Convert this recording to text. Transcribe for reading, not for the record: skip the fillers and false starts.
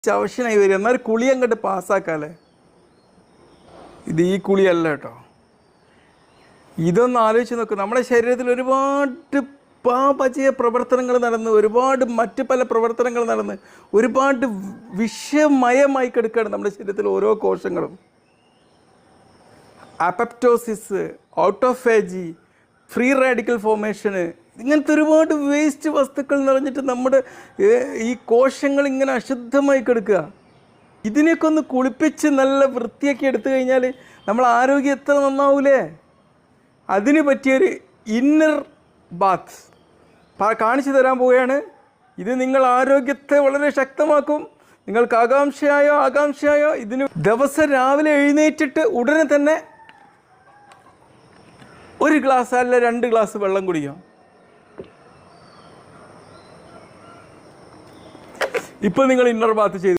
ചവശനായി വരിക. എന്നാൽ കുളി അങ്ങോട്ട് പാസ്സാക്കാല്ലേ. ഇത് ഈ കുളിയല്ല കേട്ടോ. ഇതൊന്ന് ആലോചിച്ച് നോക്കും. നമ്മുടെ ശരീരത്തിൽ ഒരുപാട് പാപചയ പ്രവർത്തനങ്ങൾ നടന്ന്, ഒരുപാട് മറ്റ് പല പ്രവർത്തനങ്ങൾ നടന്ന്, ഒരുപാട് വിഷമയമായി കിടക്കുകയാണ് നമ്മുടെ ശരീരത്തിൽ ഓരോ കോശങ്ങളും. അപ്പപ്റ്റോസിസ്, ഔട്ടോഫേജി, ഫ്രീ റാഡിക്കൽ ഫോർമേഷന്, ഇങ്ങനത്തെ ഒരുപാട് വേസ്റ്റ് വസ്തുക്കൾ നിറഞ്ഞിട്ട് നമ്മുടെ ഈ കോശങ്ങൾ ഇങ്ങനെ അശുദ്ധമായി കിടക്കുക. ഇതിനെയൊക്കെ ഒന്ന് കുളിപ്പിച്ച് നല്ല വൃത്തിയാക്കി എടുത്തു കഴിഞ്ഞാൽ നമ്മൾ ആരോഗ്യം എത്ര നന്നാവൂലേ. അതിന് പറ്റിയൊരു ഇന്നർ ബാത്ത് കാണിച്ചു തരാൻ പോവുകയാണ്. ഇത് നിങ്ങൾ ആരോഗ്യത്തെ വളരെ ശക്തമാക്കും. നിങ്ങൾക്ക് ആകാംക്ഷയായോ ഇതിന് ദിവസം രാവിലെ എഴുന്നേറ്റിട്ട് ഉടനെ തന്നെ 1 ഗ്ലാസ് അല്ല 2 ഗ്ലാസ് വെള്ളം കുടിക്കാം. ഇപ്പോൾ നിങ്ങൾ ഇന്നർ ബാത്ത് ചെയ്തു.